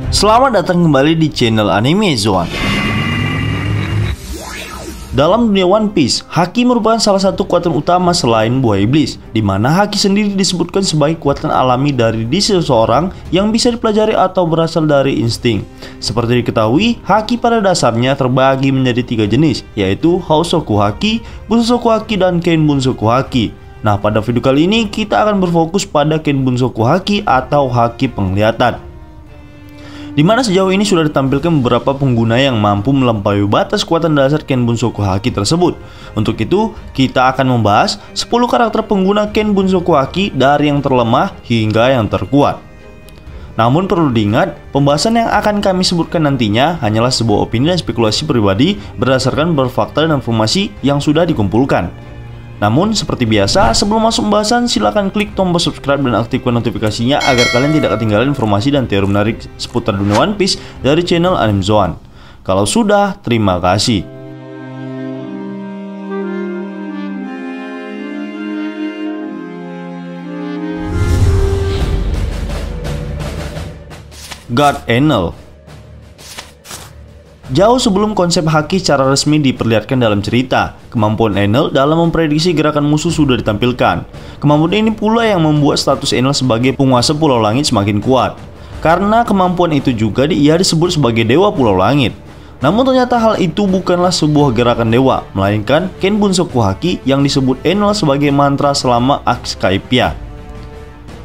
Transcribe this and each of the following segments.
Selamat datang kembali di channel Anime Zone. Dalam dunia One Piece, Haki merupakan salah satu kekuatan utama selain buah iblis, di mana Haki sendiri disebutkan sebagai kekuatan alami dari diri seseorang yang bisa dipelajari atau berasal dari insting. Seperti diketahui, Haki pada dasarnya terbagi menjadi 3 jenis, yaitu Housoku Haki, Bushoku Haki, dan Kenbunsoku Haki. Nah, pada video kali ini kita akan berfokus pada Kenbunsoku Haki atau Haki penglihatan, di mana sejauh ini sudah ditampilkan beberapa pengguna yang mampu melampaui batas kekuatan dasar Kenbunsoku Haki tersebut. Untuk itu, kita akan membahas 10 karakter pengguna Kenbunsoku Haki dari yang terlemah hingga yang terkuat. Namun perlu diingat, pembahasan yang akan kami sebutkan nantinya hanyalah sebuah opini dan spekulasi pribadi berdasarkan fakta dan informasi yang sudah dikumpulkan. Namun seperti biasa, sebelum masuk pembahasan silahkan klik tombol subscribe dan aktifkan notifikasinya agar kalian tidak ketinggalan informasi dan teori menarik seputar dunia One Piece dari channel Anime Zone. Kalau sudah, terima kasih. God Enel. Jauh sebelum konsep Haki secara resmi diperlihatkan dalam cerita, kemampuan Enel dalam memprediksi gerakan musuh sudah ditampilkan. Kemampuan ini pula yang membuat status Enel sebagai penguasa Pulau Langit semakin kuat. Karena kemampuan itu juga ia disebut sebagai Dewa Pulau Langit. Namun ternyata hal itu bukanlah sebuah gerakan dewa, melainkan Kenbunsoku Haki yang disebut Enel sebagai mantra selama Skypiea.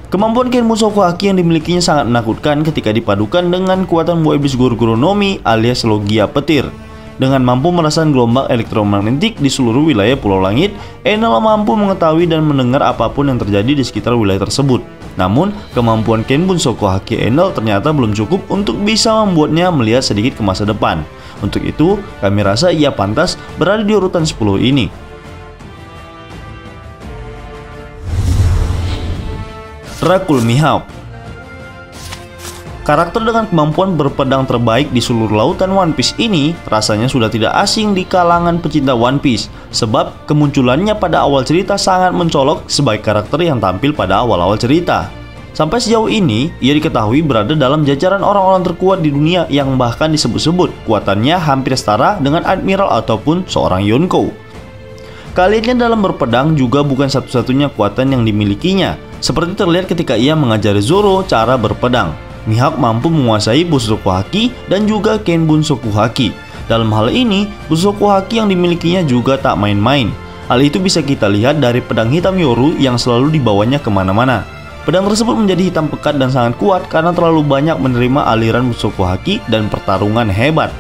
Kemampuan Kenbunsoku Haki yang dimilikinya sangat menakutkan ketika dipadukan dengan kekuatan buah iblis Goro-Goro no Mi alias Logia Petir. Dengan mampu merasakan gelombang elektromagnetik di seluruh wilayah Pulau Langit, Enel mampu mengetahui dan mendengar apapun yang terjadi di sekitar wilayah tersebut. Namun, kemampuan Kenbunsoku Haki Enel ternyata belum cukup untuk bisa membuatnya melihat sedikit ke masa depan. Untuk itu, kami rasa ia pantas berada di urutan 10 ini. Dracul Mihawk. Karakter dengan kemampuan berpedang terbaik di seluruh lautan One Piece ini rasanya sudah tidak asing di kalangan pecinta One Piece, sebab kemunculannya pada awal cerita sangat mencolok sebagai karakter yang tampil pada awal-awal cerita. Sampai sejauh ini, ia diketahui berada dalam jajaran orang-orang terkuat di dunia yang bahkan disebut-sebut kuatannya hampir setara dengan Admiral ataupun seorang Yonkou. Keahliannya dalam berpedang juga bukan satu-satunya kekuatan yang dimilikinya, seperti terlihat ketika ia mengajari Zoro cara berpedang. Mihawk mampu menguasai Bushoku Haki dan juga Kenbunsoku Haki. Dalam hal ini, Bushoku Haki yang dimilikinya juga tak main-main. Hal itu bisa kita lihat dari pedang hitam Yoru yang selalu dibawanya kemana-mana. Pedang tersebut menjadi hitam pekat dan sangat kuat karena terlalu banyak menerima aliran Bushoku Haki dan pertarungan hebat.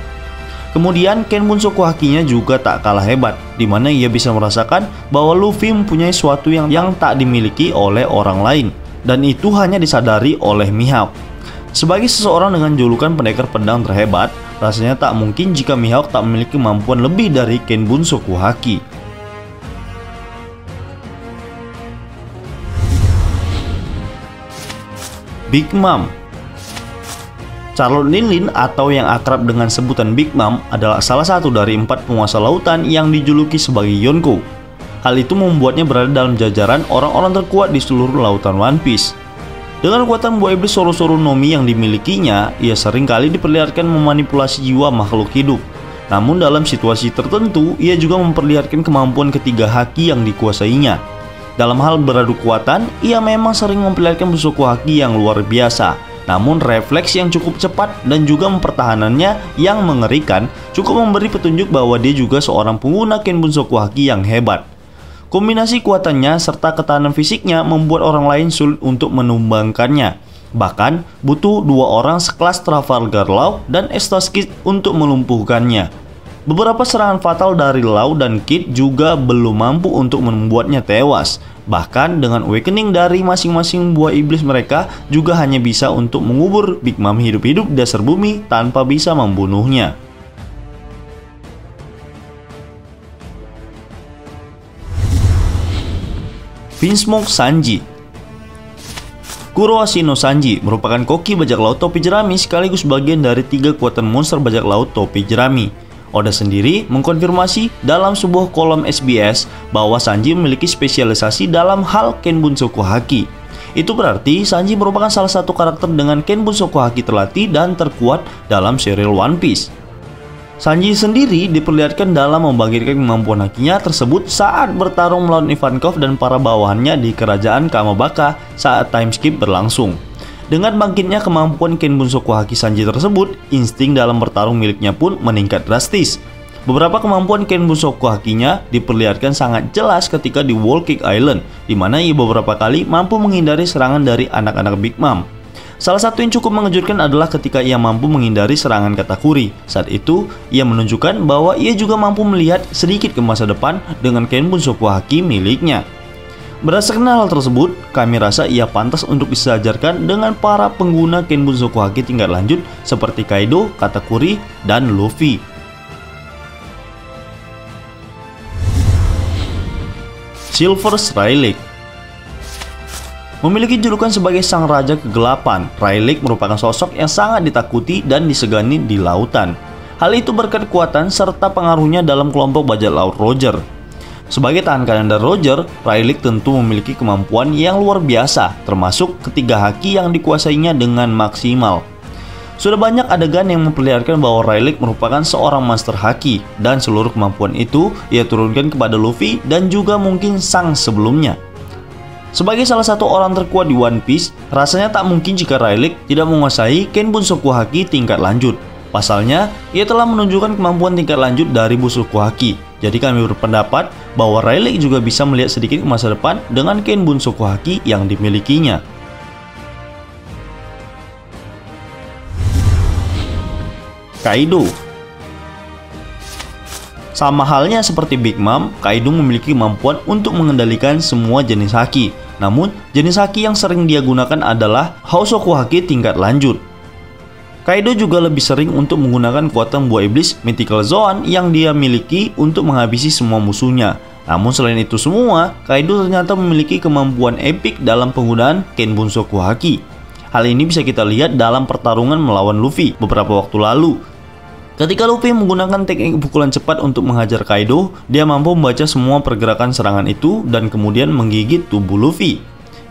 Kemudian Kenbunsoku Hakinya juga tak kalah hebat, di mana ia bisa merasakan bahwa Luffy mempunyai sesuatu yang tak dimiliki oleh orang lain, dan itu hanya disadari oleh Mihawk. Sebagai seseorang dengan julukan pendekar pedang terhebat, rasanya tak mungkin jika Mihawk tak memiliki kemampuan lebih dari Kenbunsoku Haki. Big Mom. Charlotte Linlin atau yang akrab dengan sebutan Big Mom adalah salah satu dari 4 penguasa lautan yang dijuluki sebagai Yonkou. Hal itu membuatnya berada dalam jajaran orang-orang terkuat di seluruh lautan One Piece. Dengan kekuatan buah iblis Zoro-Zoro no Mi yang dimilikinya, ia sering kali diperlihatkan memanipulasi jiwa makhluk hidup. Namun dalam situasi tertentu, ia juga memperlihatkan kemampuan ketiga haki yang dikuasainya. Dalam hal beradu kekuatan, ia memang sering memperlihatkan Bushoku Haki yang luar biasa. Namun refleks yang cukup cepat dan juga mempertahanannya yang mengerikan cukup memberi petunjuk bahwa dia juga seorang pengguna Kenbunsoku Haki yang hebat. Kombinasi kekuatannya serta ketahanan fisiknya membuat orang lain sulit untuk menumbangkannya. Bahkan butuh 2 orang sekelas Trafalgar Law dan Eustace Kid untuk melumpuhkannya. Beberapa serangan fatal dari Law dan Kid juga belum mampu untuk membuatnya tewas. Bahkan dengan awakening dari masing-masing buah iblis mereka juga hanya bisa untuk mengubur Big Mom hidup-hidup di dasar bumi tanpa bisa membunuhnya. Vinsmoke Sanji. Kuroashi no Sanji merupakan koki bajak laut topi jerami sekaligus bagian dari 3 kekuatan monster bajak laut topi jerami. Oda sendiri mengkonfirmasi dalam sebuah kolom SBS bahwa Sanji memiliki spesialisasi dalam hal Kenbunsoku Haki. Itu berarti Sanji merupakan salah satu karakter dengan Kenbunsoku Haki terlatih dan terkuat dalam serial One Piece. Sanji sendiri diperlihatkan dalam membangkitkan kemampuan hakinya tersebut saat bertarung melawan Ivankov dan para bawahannya di kerajaan Kamabaka saat time skip berlangsung. Dengan bangkitnya kemampuan Kenbunsoku Haki Sanji tersebut, insting dalam bertarung miliknya pun meningkat drastis. Beberapa kemampuan Kenbunsoku Hakinya diperlihatkan sangat jelas ketika di Wall Cake Island, di mana ia beberapa kali mampu menghindari serangan dari anak-anak Big Mom. Salah satu yang cukup mengejutkan adalah ketika ia mampu menghindari serangan Katakuri. Saat itu, ia menunjukkan bahwa ia juga mampu melihat sedikit ke masa depan dengan Kenbunsoku Haki miliknya. Berdasarkan hal tersebut, kami rasa ia pantas untuk disejajarkan dengan para pengguna Kenbunsoku Haki tingkat lanjut seperti Kaido, Katakuri, dan Luffy. Silver's Rayleigh memiliki julukan sebagai Sang Raja Kegelapan. Rayleigh merupakan sosok yang sangat ditakuti dan disegani di lautan. Hal itu berkat kekuatan serta pengaruhnya dalam kelompok bajak laut Roger. Sebagai tangan kanan dari Roger, Rayleigh tentu memiliki kemampuan yang luar biasa, termasuk ketiga haki yang dikuasainya dengan maksimal. Sudah banyak adegan yang memperlihatkan bahwa Rayleigh merupakan seorang master haki, dan seluruh kemampuan itu ia turunkan kepada Luffy dan juga mungkin Sang sebelumnya. Sebagai salah satu orang terkuat di One Piece, rasanya tak mungkin jika Rayleigh tidak menguasai Kenbunsoku Haki tingkat lanjut. Pasalnya, ia telah menunjukkan kemampuan tingkat lanjut dari Bushoku Haki. Jadi kami berpendapat bahwa Rayleigh juga bisa melihat sedikit ke masa depan dengan Kenbunsoku Haki yang dimilikinya. Kaido. Sama halnya seperti Big Mom, Kaido memiliki kemampuan untuk mengendalikan semua jenis haki. Namun, jenis haki yang sering dia gunakan adalah Housoku Haki tingkat lanjut. Kaido juga lebih sering untuk menggunakan kekuatan buah iblis Mythical Zoan yang dia miliki untuk menghabisi semua musuhnya. Namun selain itu semua, Kaido ternyata memiliki kemampuan epik dalam penggunaan Kenbunsoku Haki. Hal ini bisa kita lihat dalam pertarungan melawan Luffy beberapa waktu lalu. Ketika Luffy menggunakan teknik pukulan cepat untuk menghajar Kaido, dia mampu membaca semua pergerakan serangan itu dan kemudian menggigit tubuh Luffy.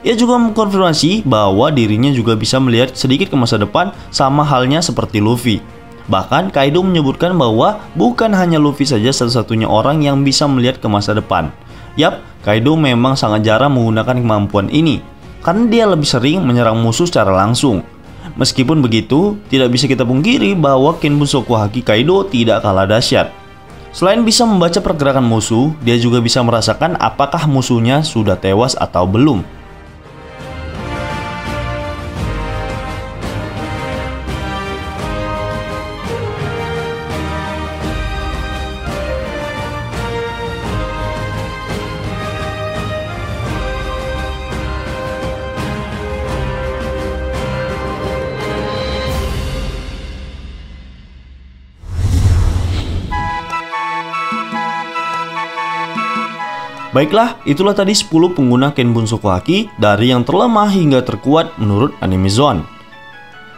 Ia juga mengkonfirmasi bahwa dirinya juga bisa melihat sedikit ke masa depan sama halnya seperti Luffy. Bahkan Kaido menyebutkan bahwa bukan hanya Luffy saja satu-satunya orang yang bisa melihat ke masa depan. Yap, Kaido memang sangat jarang menggunakan kemampuan ini, karena dia lebih sering menyerang musuh secara langsung. Meskipun begitu, tidak bisa kita pungkiri bahwa Kenbunsoku Haki Kaido tidak kalah dahsyat. Selain bisa membaca pergerakan musuh, dia juga bisa merasakan apakah musuhnya sudah tewas atau belum. Baiklah, itulah tadi 10 pengguna Kenbunsoku Haki dari yang terlemah hingga terkuat menurut Anime Zone.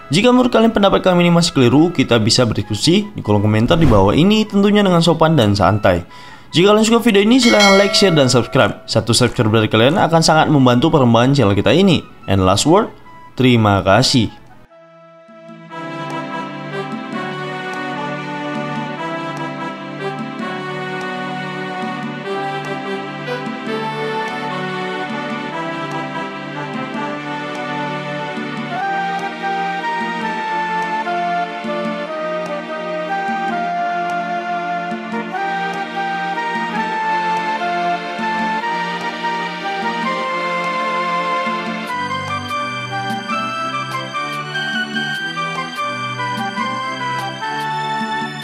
Jika menurut kalian pendapat kami ini masih keliru, kita bisa berdiskusi di kolom komentar di bawah ini tentunya dengan sopan dan santai. Jika kalian suka video ini, silahkan like, share, dan subscribe. Satu subscribe dari kalian akan sangat membantu perkembangan channel kita ini. And last word, terima kasih.